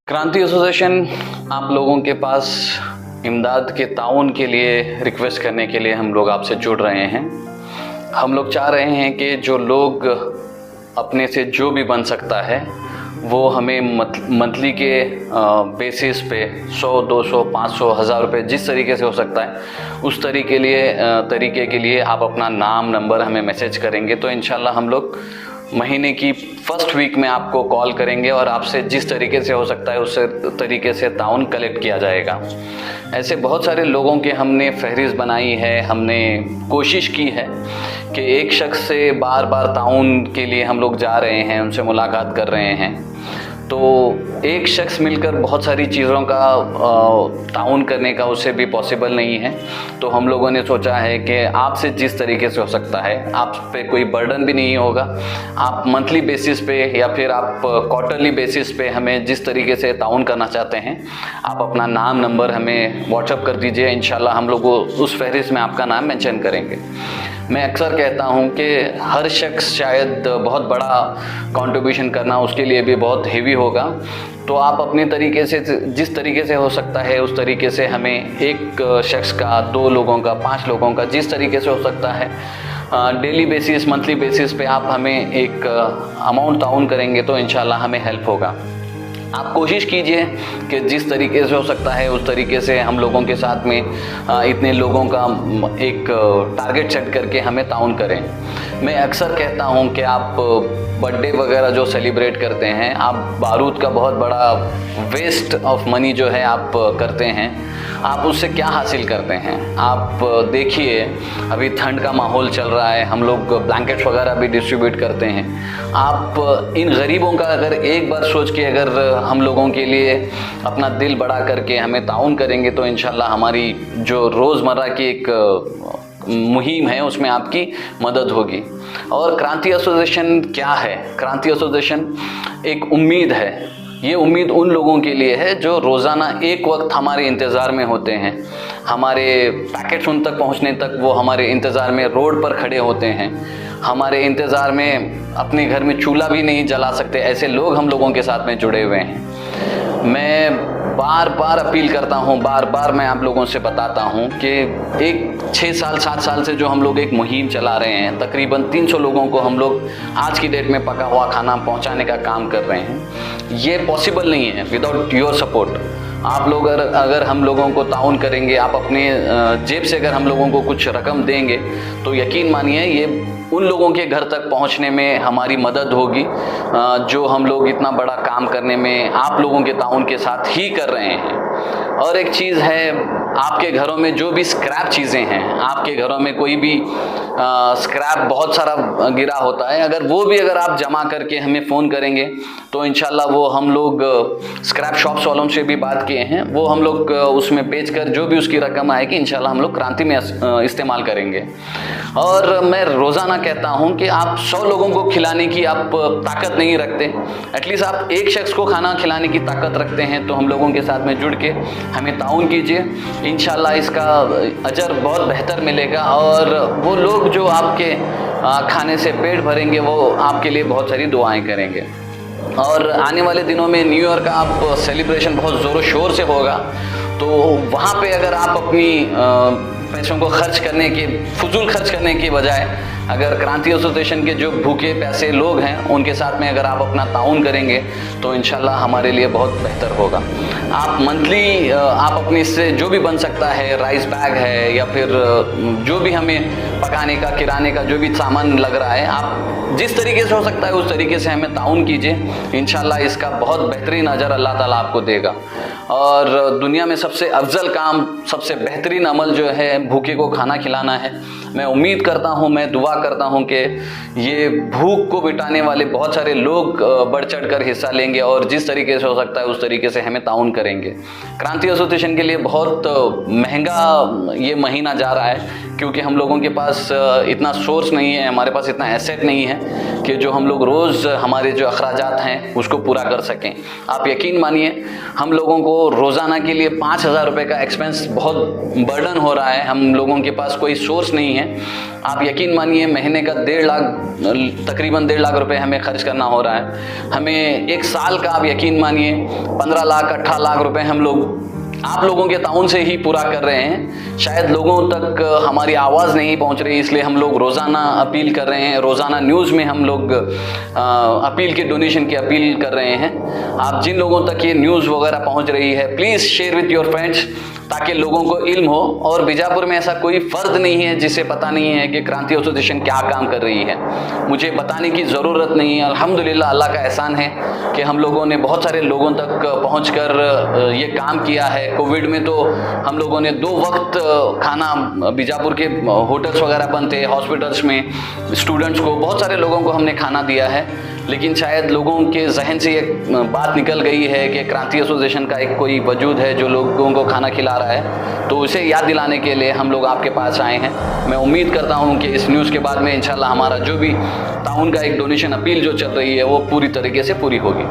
क्रांति एसोसिएशन आप लोगों के पास इमदाद के ताउन के लिए रिक्वेस्ट करने के लिए हम लोग आपसे जुड़ रहे हैं। हम लोग चाह रहे हैं कि जो लोग अपने से जो भी बन सकता है वो हमें मंथली के बेसिस पे 100, 200, 500, 1000 रुपये जिस तरीके से हो सकता है उस तरीके के लिए आप अपना नाम नंबर हमें मैसेज करेंगे तो इंशाल्लाह हम लोग महीने की फर्स्ट वीक में आपको कॉल करेंगे और आपसे जिस तरीके से हो सकता है उस तरीके से ताउन कलेक्ट किया जाएगा। ऐसे बहुत सारे लोगों के हमने फहरिस्त बनाई है, हमने कोशिश की है कि एक शख्स से बार बार ताउन के लिए हम लोग जा रहे हैं, उनसे मुलाकात कर रहे हैं, तो एक शख्स मिलकर बहुत सारी चीज़ों का ताउन करने का उससे भी पॉसिबल नहीं है। तो हम लोगों ने सोचा है कि आपसे जिस तरीके से हो सकता है, आप पे कोई बर्डन भी नहीं होगा, आप मंथली बेसिस पे या फिर आप क्वार्टरली बेसिस पे हमें जिस तरीके से ताउन करना चाहते हैं आप अपना नाम नंबर हमें व्हाट्सअप कर दीजिए। इंशाल्लाह हम लोग उस फहरिस्त में आपका नाम मेंशन करेंगे। मैं अक्सर कहता हूं कि हर शख्स शायद बहुत बड़ा कंट्रीब्यूशन करना उसके लिए भी बहुत हेवी होगा, तो आप अपने तरीके से जिस तरीके से हो सकता है उस तरीके से हमें एक शख्स का, 2 लोगों का, 5 लोगों का, जिस तरीके से हो सकता है डेली बेसिस, मंथली बेसिस पे आप हमें एक अमाउंट ताउन करेंगे तो इंशाल्लाह हमें हेल्प होगा। आप कोशिश कीजिए कि जिस तरीके से हो सकता है उस तरीके से हम लोगों के साथ में इतने लोगों का एक टारगेट सेट करके हमें ताउन करें। मैं अक्सर कहता हूं कि आप बर्थडे वगैरह जो सेलिब्रेट करते हैं, आप बारूद का बहुत बड़ा वेस्ट ऑफ मनी जो है आप करते हैं, आप उससे क्या हासिल करते हैं? आप देखिए अभी ठंड का माहौल चल रहा है, हम लोग ब्लैंकेट्स वगैरह भी डिस्ट्रीब्यूट करते हैं। आप इन गरीबों का अगर एक बार सोच के अगर हम लोगों के लिए अपना दिल बड़ा करके हमें ताउन करेंगे तो इंशाल्लाह हमारी जो रोज़मर्रा की एक मुहिम है उसमें आपकी मदद होगी। और क्रांति एसोसिएशन क्या है? क्रांति एसोसिएशन एक उम्मीद है। ये उम्मीद उन लोगों के लिए है जो रोज़ाना एक वक्त हमारे इंतज़ार में होते हैं, हमारे पैकेट्स उन तक पहुंचने तक वो हमारे इंतज़ार में रोड पर खड़े होते हैं, हमारे इंतज़ार में अपने घर में चूल्हा भी नहीं जला सकते, ऐसे लोग हम लोगों के साथ में जुड़े हुए हैं। मैं बार बार अपील करता हूँ, बार बार मैं आप लोगों से बताता हूँ कि एक 6 साल 7 साल से जो हम लोग एक मुहिम चला रहे हैं, तकरीबन 300 लोगों को हम लोग आज की डेट में पका हुआ खाना पहुँचाने का काम कर रहे हैं। ये पॉसिबल नहीं है विदाउट योर सपोर्ट। आप लोग अगर हम लोगों को ताउन करेंगे, आप अपने जेब से अगर हम लोगों को कुछ रकम देंगे तो यकीन मानिए ये उन लोगों के घर तक पहुंचने में हमारी मदद होगी जो हम लोग इतना बड़ा काम करने में आप लोगों के ताउन के साथ ही कर रहे हैं। और एक चीज़ है, आपके घरों में जो भी स्क्रैप चीज़ें हैं, आपके घरों में कोई भी स्क्रैप बहुत सारा गिरा होता है, अगर वो भी अगर आप जमा करके हमें फ़ोन करेंगे तो इंशाल्लाह वो हम लोग स्क्रैप शॉप्स वालों से भी बात किए हैं, वो हम लोग उसमें बेचकर जो भी उसकी रकम आएगी इंशाल्लाह हम लोग क्रांति में इस्तेमाल करेंगे। और मैं रोज़ाना कहता हूं कि आप 100 लोगों को खिलाने की आप ताकत नहीं रखते, एटलीस्ट आप एक शख्स को खाना खिलाने की ताकत रखते हैं, तो हम लोगों के साथ में जुड़ के हमें ताउन कीजिए। इंशाल्लाह इसका अजर बहुत बेहतर मिलेगा और वो लोग जो आपके खाने से पेट भरेंगे वो आपके लिए बहुत सारी दुआएं करेंगे। और आने वाले दिनों में न्यू ईयर का आप सेलिब्रेशन बहुत ज़ोरों शोर से होगा, तो वहाँ पे अगर आप अपनी पैसों को खर्च करने की, फजूल खर्च करने की बजाय अगर क्रांति एसोसिएशन के जो भूखे पैसे लोग हैं उनके साथ में अगर आप अपना ताउन करेंगे तो इंशाल्लाह हमारे लिए बहुत बेहतर होगा। आप मंथली आप अपने इससे जो भी बन सकता है, राइस बैग है या फिर जो भी हमें पकाने का, किराने का जो भी सामान लग रहा है, आप जिस तरीके से हो सकता है उस तरीके से हमें ताउन कीजिए। इंशाल्लाह इसका बहुत बेहतरीन अजर अल्लाह ताला आपको देगा। और दुनिया में सबसे अफजल काम, सबसे बेहतरीन अमल जो है भूखे को खाना खिलाना है। मैं उम्मीद करता हूँ, मैं दुआ करता हूँ कि ये भूख को मिटाने वाले बहुत सारे लोग बढ़ चढ़ कर हिस्सा लेंगे और जिस तरीके से हो सकता है उस तरीके से हमें ताउन करेंगे। क्रांति एसोसिएशन के लिए बहुत महंगा ये महीना जा रहा है क्योंकि हम लोगों के पास इतना सोर्स नहीं है, हमारे पास इतना एसेट नहीं है कि जो हम लोग रोज़ हमारे जो अखराजात हैं उसको पूरा कर सकें। आप यकीन मानिए हम लोगों को रोज़ाना के लिए 5,000 रुपये का एक्सपेंस बहुत बर्डन हो रहा है, हम लोगों के पास कोई सोर्स नहीं है। आप यकीन मानिए महीने का 1.5 लाख, तकरीबन 1.5 लाख रुपए हमें खर्च करना हो रहा है। हमें एक साल का आप यकीन मानिए 15 लाख 18 लाख रुपए हम लोग आप लोगों के ताउन से ही पूरा कर रहे हैं। शायद लोगों तक हमारी आवाज़ नहीं पहुंच रही, इसलिए हम लोग रोज़ाना अपील कर रहे हैं, रोज़ाना न्यूज़ में हम लोग अपील की, डोनेशन की अपील कर रहे हैं। आप जिन लोगों तक ये न्यूज़ वगैरह पहुंच रही है, please share with your friends, ताकि लोगों को इल्म हो। और बीजापुर में ऐसा कोई फ़र्द नहीं है जिसे पता नहीं है कि क्रांति एसोसिएशन क्या काम कर रही है। मुझे बताने की ज़रूरत नहीं है। अल्हम्दुलिल्लाह, अल्लाह का एहसान है कि हम लोगों ने बहुत सारे लोगों तक पहुंचकर ये काम किया है। कोविड में तो हम लोगों ने 2 वक्त खाना, बीजापुर के होटल्स वगैरह बंद थे, हॉस्पिटल्स में स्टूडेंट्स को, बहुत सारे लोगों को हमने खाना दिया है। लेकिन शायद लोगों के जहन से ये बात निकल गई है कि क्रांति एसोसिएशन का एक कोई वजूद है जो लोगों को खाना खिला रहा है, तो उसे याद दिलाने के लिए हम लोग आपके पास आए हैं। मैं उम्मीद करता हूं कि इस न्यूज़ के बाद में इंशाल्लाह हमारा जो भी ताउन का एक डोनेशन अपील जो चल रही है वो पूरी तरीके से पूरी होगी।